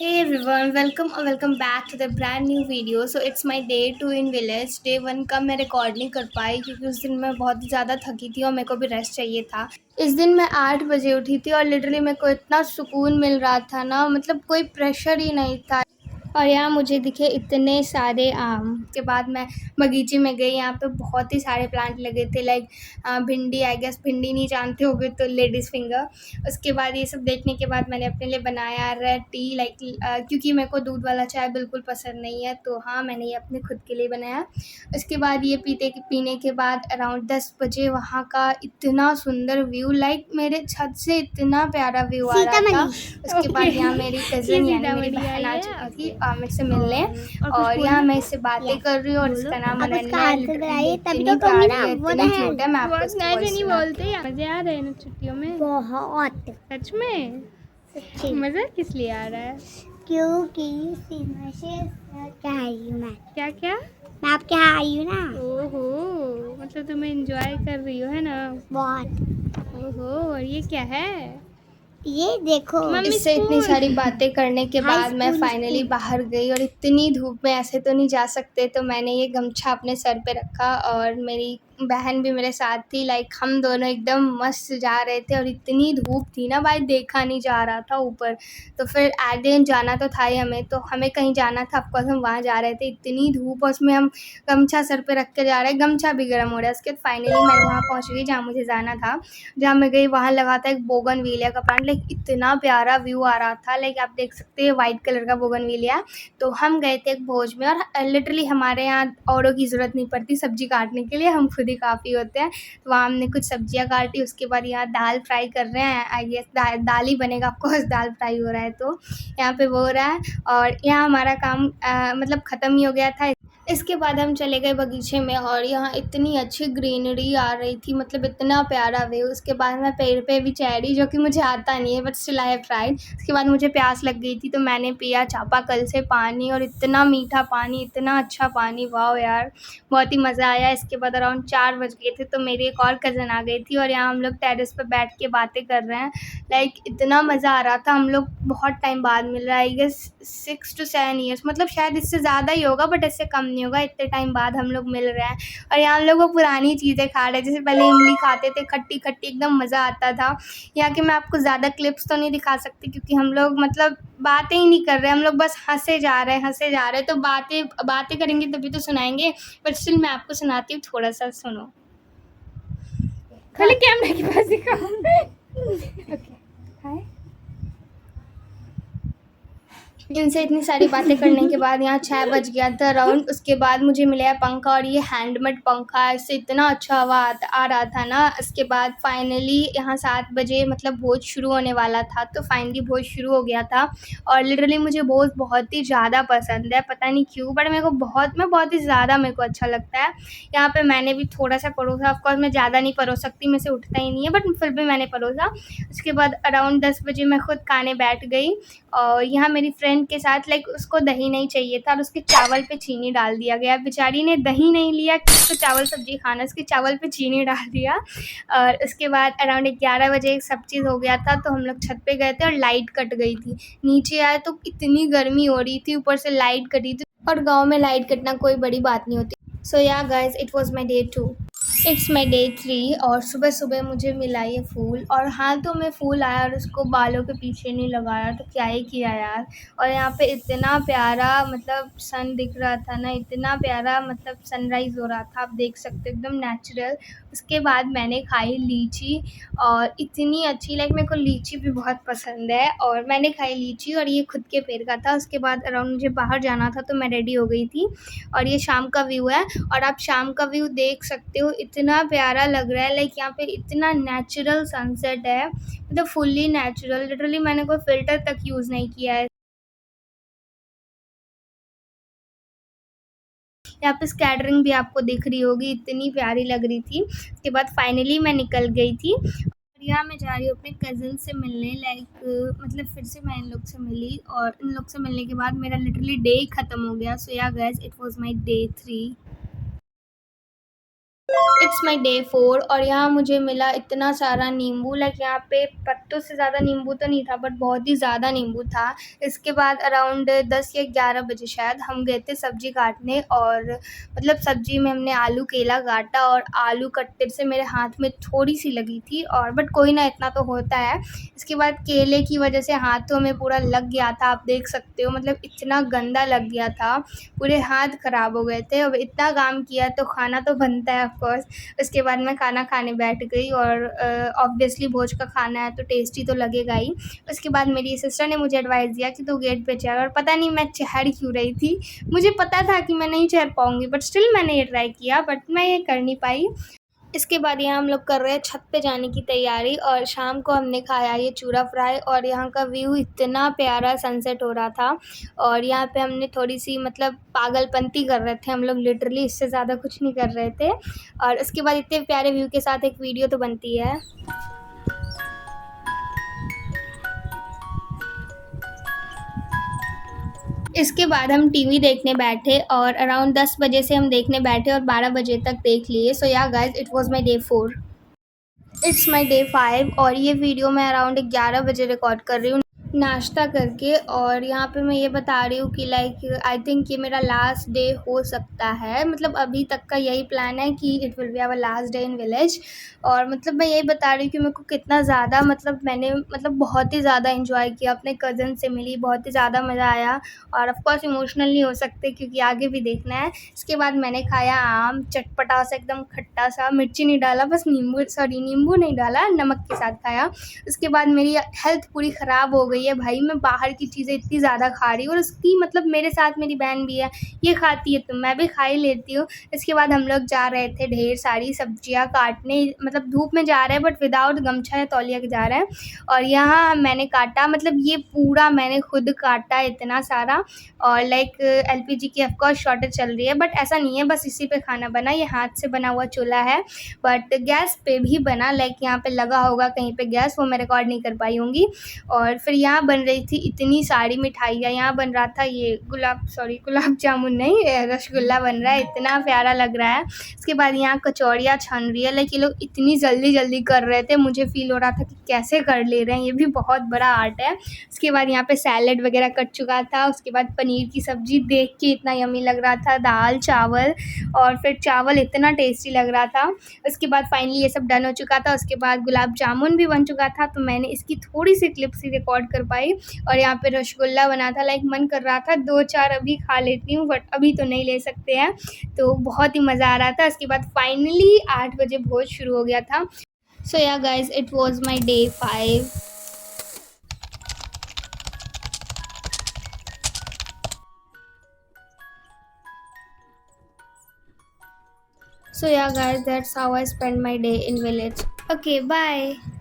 Hey everyone, welcome back to the brand new video. So it's my day 2 in village. Day 1 का मैं record नहीं कर पाई क्योंकि उस दिन मैं बहुत ज़्यादा थकी थी और मेरे को भी रेस्ट चाहिए था। इस दिन मैं 8 बजे उठी थी और लिटरली मेरे को इतना सुकून मिल रहा था ना, मतलब कोई प्रेशर ही नहीं था। और यहाँ मुझे दिखे इतने सारे आम। के बाद मैं बगीचे में गई, यहाँ पे बहुत ही सारे प्लांट लगे थे, लाइक भिंडी, आई गेस भिंडी नहीं जानते होगे तो लेडीज़ फिंगर। उसके बाद ये सब देखने के बाद मैंने अपने लिए बनाया रेड टी, लाइक क्योंकि मेरे को दूध वाला चाय बिल्कुल पसंद नहीं है, तो हाँ मैंने ये अपने खुद के लिए बनाया। उसके बाद ये पीने के बाद अराउंड 10 बजे वहाँ का इतना सुंदर व्यू, लाइक मेरे छत से इतना प्यारा व्यू आ रहा था। उसके बाद यहाँ मेरी कज़िन यानी मेरी बहन आ चुकी थी मेरे से मिलने, और यहाँ मैं इससे बातें कर रही हूँ और इसका नाम अनन्या है। लिटरली इतनी प्यारी है, इतनी क्यूट है। मैं आपको इसकी वॉइस नहीं बोलते यार। मजे आ रहे हैं ना छुट्टियों में? बहुत सच में? सच्ची मजा किस लिए आ रहा है? क्योंकि सीमा से क्या आई हूँ मैं आपके यहाँ आई हूँ ना। ओहो, मतलब तुम एंजॉय कर रही हो, है ना? बहुत। ओहो, और ये क्या है? ये देखो मम्मी इससे इतनी स्कूल। सारी बातें करने के हाई बाद मैं स्कूल, फाइनली स्कूल। बाहर गई, और इतनी धूप में ऐसे तो नहीं जा सकते, तो मैंने ये गमछा अपने सर पे रखा और मेरी बहन भी मेरे साथ थी। लाइक हम दोनों एकदम मस्त जा रहे थे और इतनी धूप थी ना भाई, देखा नहीं जा रहा था ऊपर। तो फिर एट द एंड जाना तो था ही हमें, तो हमें कहीं जाना था, ऑफकोर्स हम वहाँ जा रहे थे। इतनी धूप और उसमें हम गमछा सर पे रख के जा रहे हैं, गमछा भी गर्म हो रहा है। उसके बाद फाइनली मैं वहाँ पहुँच गई जहाँ मुझे जाना था। जहाँ मैं गई वहाँ लगा था एक बोगनविलिया का प्लांट, लाइक इतना प्यारा व्यू आ रहा था। लाइक आप देख सकते हैं वाइट कलर का बोगनविलिया। तो हम गए थे एक भोज में, और लिटरली हमारे यहाँ औरों की ज़रूरत नहीं पड़ती सब्ज़ी काटने के लिए, हम खुद ही काफ़ी होते हैं। तो वहाँ हमने कुछ सब्जियाँ काटी। उसके बाद यहाँ दाल फ्राई कर रहे हैं, आई गेस दाल ही बनेगा, ऑफकोर्स दाल फ्राई हो रहा है, तो यहाँ पे वो हो रहा है। और यहाँ हमारा काम मतलब ख़त्म ही हो गया था। इसके बाद हम चले गए बगीचे में, और यहाँ इतनी अच्छी ग्रीनरी आ रही थी, मतलब इतना प्यारा व्यू। उसके बाद मैं पेड़ पे भी चढ़ी, जो कि मुझे आता नहीं है, but still I have tried. उसके बाद मुझे प्यास लग गई थी, तो मैंने पिया चापाकल से पानी, और इतना मीठा पानी, इतना अच्छा पानी, वाह यार बहुत ही मज़ा आया। इसके बाद अराउंड 4 बज गए थे, तो मेरी एक और कज़न आ गई थी, और यहाँ हम लोग टेरेस पर बैठ के बातें कर रहे हैं। लाइक इतना मज़ा आ रहा था। हम लोग बहुत टाइम बाद मिल रहा है, आई गेस 6 to 7 ईयर्स, मतलब शायद इससे ज़्यादा ही होगा बट इससे कम नहीं होगा। इतने टाइम बाद हम लोग मिल रहे हैं, और यहाँ हम लोग वो पुरानी चीज़ें खा रहे हैं, जैसे पहले इमली खाते थे, खट्टी खट्टी, एकदम मज़ा आता था। यहाँ के मैं आपको ज़्यादा क्लिप्स तो नहीं दिखा सकती क्योंकि हम लोग मतलब बातें ही नहीं कर रहे, हम लोग बस हंसे जा रहे हैं। तो बातें करेंगे तभी तो सुनाएंगे, बट स्टिल मैं आपको सुनाती हूँ, थोड़ा सा सुनो। खाली कैमरा के पास दिखाओ। ओके, हाय। इनसे इतनी सारी बातें करने के बाद यहाँ 6 बज गया था अराउंड। उसके बाद मुझे मिला है पंखा, और ये हैंडमेड पंखा है, इससे इतना अच्छा हवा आ रहा था ना। उसके बाद फाइनली यहाँ 7 बजे मतलब भोज शुरू होने वाला था, तो फाइनली भोज शुरू हो गया था। और लिटरली मुझे भोज बहुत ही ज़्यादा पसंद है, पता नहीं क्यों, बट मेरे को बहुत ही ज़्यादा मेरे को अच्छा लगता है। यहाँ पे मैंने भी थोड़ा सा परोसा, ऑफकोर्स मैं ज़्यादा नहीं परोस सकती, मेरे से उठता ही नहीं है, बट फिर भी मैंने परोसा। उसके बाद अराउंड 10 बजे मैं खुद खाने बैठ गई, और यहाँ मेरी फ्रेंड के साथ, लाइक उसको दही नहीं चाहिए था, और उसके चावल पे चीनी डाल दिया गया। बेचारी ने दही नहीं लिया कि उसको चावल सब्जी खाना, उसके चावल पे चीनी डाल दिया। और उसके बाद अराउंड 11 बजे सब चीज़ हो गया था, तो हम लोग छत पे गए थे, और लाइट कट गई थी। नीचे आए तो इतनी गर्मी हो रही थी, ऊपर से लाइट कटी थी, और गाँव में लाइट कटना कोई बड़ी बात नहीं होती। सो yeah guys, it was my day 2। It's my day 3, और सुबह सुबह मुझे मिला ये फूल, और हाथों में फूल आया और उसको बालों के पीछे नहीं लगाया, तो क्या ही किया यार। और यहाँ पे इतना प्यारा मतलब सन दिख रहा था ना, इतना प्यारा मतलब सनराइज़ हो रहा था, आप देख सकते हो एकदम नेचुरल। उसके बाद मैंने खाई लीची, और इतनी अच्छी, लाइक मेरे को लीची भी बहुत पसंद है, और मैंने खाई लीची, और ये खुद के पेड़ का था। उसके बाद अराउंड मुझे बाहर जाना था, तो मैं रेडी हो गई थी, और ये शाम का व्यू है, और आप शाम का व्यू देख सकते हो, इतना प्यारा लग रहा है। लाइक यहाँ पे इतना नेचुरल सनसेट है, मतलब फुल्ली नेचुरल, लिटरली मैंने कोई फ़िल्टर तक यूज़ नहीं किया है। यहाँ पे स्कैटरिंग भी आपको दिख रही होगी, इतनी प्यारी लग रही थी। उसके बाद फाइनली मैं निकल गई थी, और यहाँ मैं जा रही हूँ अपने कज़िन से मिलने। लाइक मतलब फिर से मैं इन लोग से मिली, और इन लोग से मिलने के बाद मेरा लिटरली डे ही ख़त्म हो गया। सो या guys, it was my day 3। It's my day 4 और यहाँ मुझे मिला इतना सारा नींबू। लाइक यहाँ पे पत्तों से ज़्यादा नींबू तो नहीं था बट बहुत ही ज़्यादा नींबू था। इसके बाद अराउंड 10 या 11 बजे शायद हम गए थे सब्ज़ी काटने और मतलब सब्ज़ी में हमने आलू केला काटा और आलू कट्टे से मेरे हाथ में थोड़ी सी लगी थी और बट कोई ना, इतना तो होता है। इसके बाद केले की वजह से हाथों में पूरा लग गया था, आप देख सकते हो, मतलब इतना गंदा लग गया था, पूरे हाथ ख़राब हो गए थे। अब इतना काम किया तो खाना तो बनता है ऑफ कोर्स। उसके बाद मैं खाना खाने बैठ गई और ऑब्वियसली भोज का खाना है तो टेस्टी तो लगेगा ही। उसके बाद मेरी सिस्टर ने मुझे एडवाइस दिया कि तू गेट पे चढ़, और पता नहीं मैं चढ़ क्यों रही थी। मुझे पता था कि मैं नहीं चढ़ पाऊँगी बट स्टिल मैंने ये ट्राई किया, बट मैं ये कर नहीं पाई। इसके बाद यहाँ हम लोग कर रहे हैं छत पे जाने की तैयारी और शाम को हमने खाया ये चूरा फ्राई और यहाँ का व्यू इतना प्यारा सनसेट हो रहा था। और यहाँ पे हमने थोड़ी सी मतलब पागलपंती कर रहे थे हम लोग, लिटरली इससे ज़्यादा कुछ नहीं कर रहे थे। और उसके बाद इतने प्यारे व्यू के साथ एक वीडियो तो बनती है। इसके बाद हम टीवी देखने बैठे और अराउंड 10 बजे से हम देखने बैठे और 12 बजे तक देख लिए। सो या guys, it was my day 4। It's my day 5 और ये वीडियो मैं अराउंड 11 बजे रिकॉर्ड कर रही हूँ नाश्ता करके। और यहाँ पे मैं ये बता रही हूँ कि लाइक आई थिंक ये मेरा लास्ट डे हो सकता है, मतलब अभी तक का यही प्लान है कि it will be our last day in village. और मतलब मैं यही बता रही हूँ कि मेरे को कितना ज़्यादा मतलब मैंने मतलब बहुत ही ज़्यादा इन्जॉय किया, अपने कज़न से मिली, बहुत ही ज़्यादा मज़ा आया। और ऑफ कोर्स इमोशनल नहीं हो सकते क्योंकि आगे भी देखना है। इसके बाद मैंने खाया आम, चटपटा सा एकदम खट्टा सा, मिर्ची नहीं डाला, बस नींबू नहीं डाला, नमक के साथ खाया। उसके बाद मेरी हेल्थ पूरी ख़राब हो गई है भाई, मैं बाहर की चीज़ें इतनी ज़्यादा खा रही हूँ और उसकी मतलब मेरे साथ मेरी बहन भी है, ये खाती है तो मैं भी खा ही लेती हूँ। इसके बाद हम लोग जा रहे थे ढेर सारी सब्जियाँ काटने, मतलब धूप में जा रहे हैं बट विदाउट गमछा या तौलिया के जा रहे हैं। और यहाँ मैंने काटा, मतलब ये पूरा मैंने खुद काटा इतना सारा। और लाइक एलपीजी की ऑफकोर्स शॉर्टेज चल रही है बट ऐसा नहीं है, बस इसी पे खाना बना, ये हाथ से बना हुआ चूल्हा है बट गैस पे भी बना। लाइक यहाँ पे लगा होगा कहीं पे गैस, वो मैं रिकॉर्ड नहीं कर पाई होंगी। और फिर यहाँ बन रही थी इतनी सारी मिठाइयाँ, यहाँ बन रहा था ये गुलाब जामुन नहीं, रसगुल्ला बन रहा है, इतना प्यारा लग रहा है। इसके बाद यहाँ कचौड़ियाँ छन रही है। लाइक ये लोग इतनी जल्दी कर रहे थे, मुझे फील हो रहा था कि कैसे कर ले रहे हैं, ये भी बहुत बड़ा आर्ट है। उसके बाद यहाँ पे सैलेड वगैरह कट चुका था। उसके बाद पनीर की सब्ज़ी देख के इतना यम्मी लग रहा था, दाल चावल, और फिर चावल इतना टेस्टी लग रहा था। उसके बाद फाइनली ये सब डन हो चुका था। उसके बाद गुलाब जामुन भी बन चुका था तो मैंने इसकी थोड़ी सी क्लिप्स ही रिकॉर्ड कर पाई। और यहाँ पे रसगुल्ला बना था, लाइक मन कर रहा था 2-4 अभी खा लेती हूँ बट अभी तो नहीं ले सकते हैं, तो बहुत ही मज़ा आ रहा था। उसके बाद फाइनली 8 बजे भोज शुरू हो गया था। सो yeah guys, it was my day 5। So yeah guys, that's how I spend my day in village. Okay, bye.